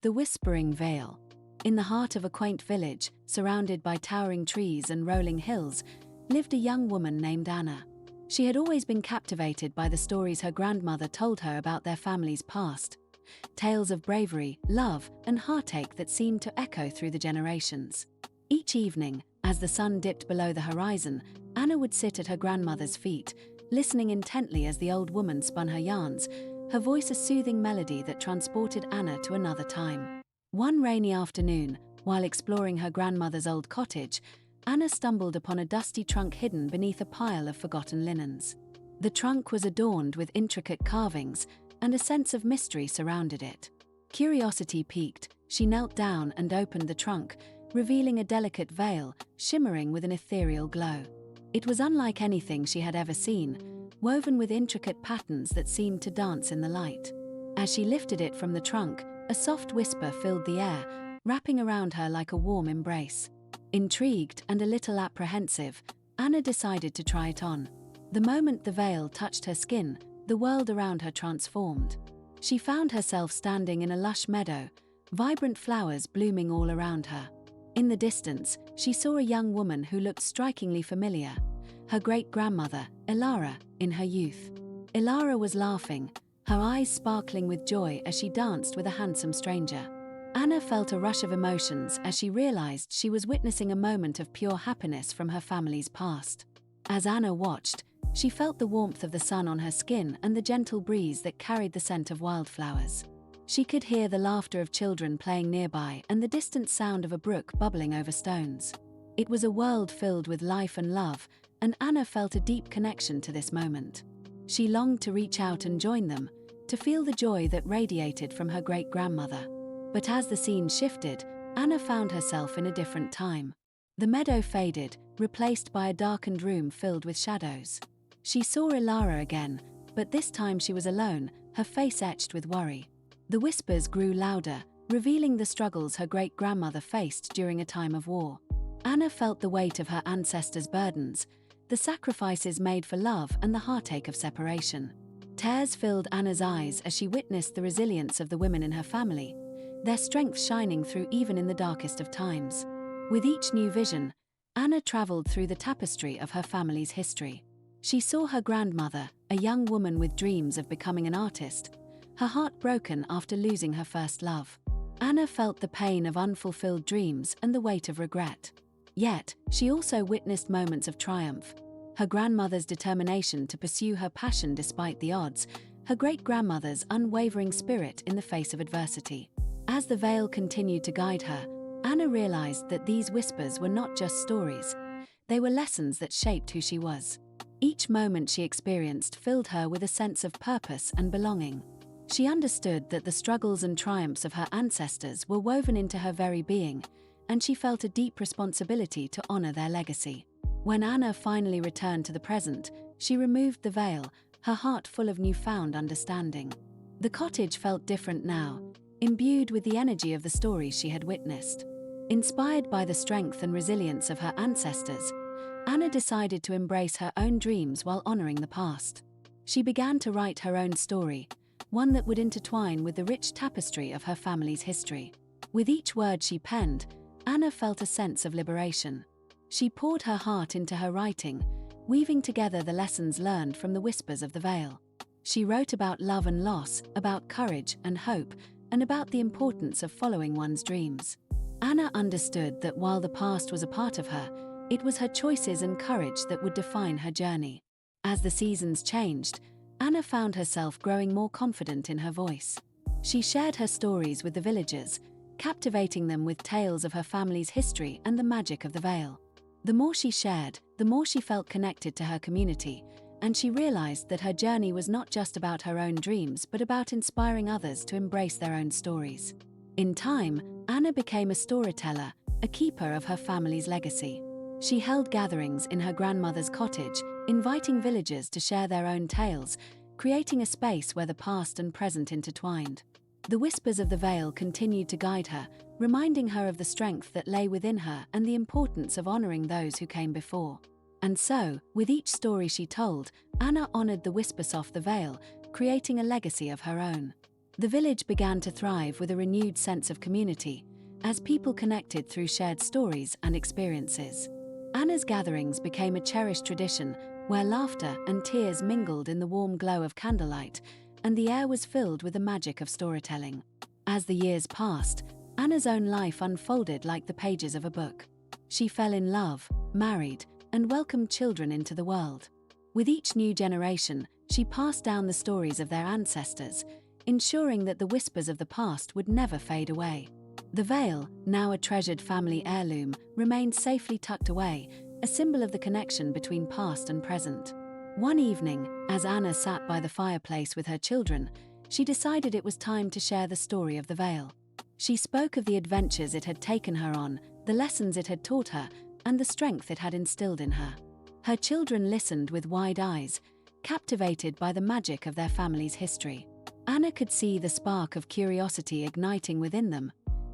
The Whispering Vale. In the heart of a quaint village, surrounded by towering trees and rolling hills, lived a young woman named Anna. She had always been captivated by the stories her grandmother told her about their family's past. Tales of bravery, love, and heartache that seemed to echo through the generations. Each evening, as the sun dipped below the horizon, Anna would sit at her grandmother's feet, listening intently as the old woman spun her yarns, her voice a soothing melody that transported Anna to another time. One rainy afternoon, while exploring her grandmother's old cottage, Anna stumbled upon a dusty trunk hidden beneath a pile of forgotten linens. The trunk was adorned with intricate carvings, and a sense of mystery surrounded it. Curiosity piqued, she knelt down and opened the trunk, revealing a delicate veil, shimmering with an ethereal glow. It was unlike anything she had ever seen, woven with intricate patterns that seemed to dance in the light. As she lifted it from the trunk, a soft whisper filled the air, wrapping around her like a warm embrace. Intrigued and a little apprehensive, Anna decided to try it on. The moment the veil touched her skin, the world around her transformed. She found herself standing in a lush meadow, vibrant flowers blooming all around her. In the distance, she saw a young woman who looked strikingly familiar, her great-grandmother, Elara, in her youth. Elara was laughing, her eyes sparkling with joy as she danced with a handsome stranger. Anna felt a rush of emotions as she realized she was witnessing a moment of pure happiness from her family's past. As Anna watched, she felt the warmth of the sun on her skin and the gentle breeze that carried the scent of wildflowers. She could hear the laughter of children playing nearby and the distant sound of a brook bubbling over stones. It was a world filled with life and love, and Anna felt a deep connection to this moment. She longed to reach out and join them, to feel the joy that radiated from her great-grandmother. But as the scene shifted, Anna found herself in a different time. The meadow faded, replaced by a darkened room filled with shadows. She saw Elara again, but this time she was alone, her face etched with worry. The whispers grew louder, revealing the struggles her great-grandmother faced during a time of war. Anna felt the weight of her ancestors' burdens, the sacrifices made for love and the heartache of separation. Tears filled Anna's eyes as she witnessed the resilience of the women in her family, their strength shining through even in the darkest of times. With each new vision, Anna traveled through the tapestry of her family's history. She saw her grandmother, a young woman with dreams of becoming an artist, her heart broken after losing her first love. Anna felt the pain of unfulfilled dreams and the weight of regret. Yet, she also witnessed moments of triumph. Her grandmother's determination to pursue her passion despite the odds, her great-grandmother's unwavering spirit in the face of adversity. As the veil continued to guide her, Anna realized that these whispers were not just stories. They were lessons that shaped who she was. Each moment she experienced filled her with a sense of purpose and belonging. She understood that the struggles and triumphs of her ancestors were woven into her very being, and she felt a deep responsibility to honor their legacy. When Anna finally returned to the present, she removed the veil, her heart full of newfound understanding. The cottage felt different now, imbued with the energy of the stories she had witnessed. Inspired by the strength and resilience of her ancestors, Anna decided to embrace her own dreams while honoring the past. She began to write her own story, one that would intertwine with the rich tapestry of her family's history. With each word she penned, Anna felt a sense of liberation. She poured her heart into her writing, weaving together the lessons learned from the whispers of the veil. She wrote about love and loss, about courage and hope, and about the importance of following one's dreams. Anna understood that while the past was a part of her, it was her choices and courage that would define her journey. As the seasons changed, Anna found herself growing more confident in her voice. She shared her stories with the villagers, captivating them with tales of her family's history and the magic of the veil. The more she shared, the more she felt connected to her community, and she realized that her journey was not just about her own dreams but about inspiring others to embrace their own stories. In time, Anna became a storyteller, a keeper of her family's legacy. She held gatherings in her grandmother's cottage, inviting villagers to share their own tales, creating a space where the past and present intertwined. The whispers of the veil continued to guide her, reminding her of the strength that lay within her and the importance of honoring those who came before. And so, with each story she told, Anna honored the whispers of the veil, creating a legacy of her own. The village began to thrive with a renewed sense of community, as people connected through shared stories and experiences. Anna's gatherings became a cherished tradition where laughter and tears mingled in the warm glow of candlelight, and the air was filled with the magic of storytelling. As the years passed, Anna's own life unfolded like the pages of a book. She fell in love, married, and welcomed children into the world. With each new generation, she passed down the stories of their ancestors, ensuring that the whispers of the past would never fade away. The veil, now a treasured family heirloom, remained safely tucked away, a symbol of the connection between past and present. One evening, as Anna sat by the fireplace with her children, she decided it was time to share the story of the veil. She spoke of the adventures it had taken her on, the lessons it had taught her, and the strength it had instilled in her. Her children listened with wide eyes, captivated by the magic of their family's history. Anna could see the spark of curiosity igniting within them,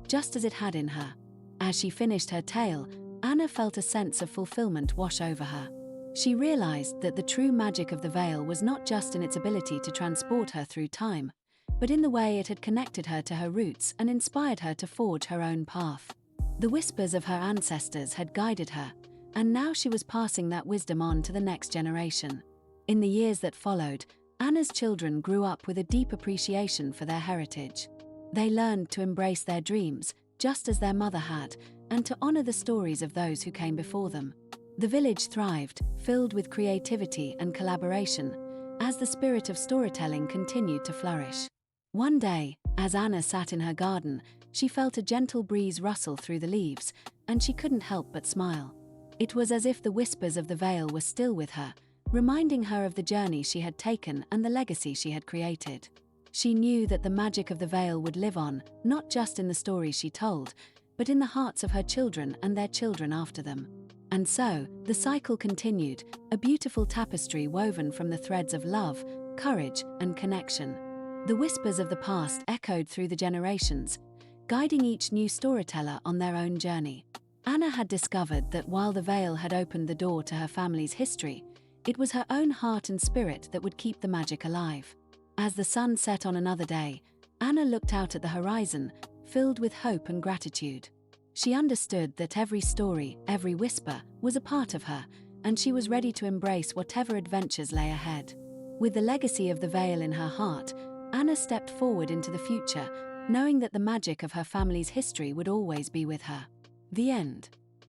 just as it had in her. As she finished her tale, Anna felt a sense of fulfillment wash over her. She realized that the true magic of the veil was not just in its ability to transport her through time, but in the way it had connected her to her roots and inspired her to forge her own path. The whispers of her ancestors had guided her, and now she was passing that wisdom on to the next generation. In the years that followed, Anna's children grew up with a deep appreciation for their heritage. They learned to embrace their dreams, just as their mother had, and to honor the stories of those who came before them. The village thrived, filled with creativity and collaboration, as the spirit of storytelling continued to flourish. One day, as Anna sat in her garden, she felt a gentle breeze rustle through the leaves, and she couldn't help but smile. It was as if the whispers of the veil were still with her, reminding her of the journey she had taken and the legacy she had created. She knew that the magic of the veil would live on, not just in the stories she told, but in the hearts of her children and their children after them. And so, the cycle continued, a beautiful tapestry woven from the threads of love, courage, and connection. The whispers of the past echoed through the generations, guiding each new storyteller on their own journey. Anna had discovered that while the veil had opened the door to her family's history, it was her own heart and spirit that would keep the magic alive. As the sun set on another day, Anna looked out at the horizon, filled with hope and gratitude. She understood that every story, every whisper, was a part of her, and she was ready to embrace whatever adventures lay ahead. With the legacy of the veil in her heart, Anna stepped forward into the future, knowing that the magic of her family's history would always be with her. The end.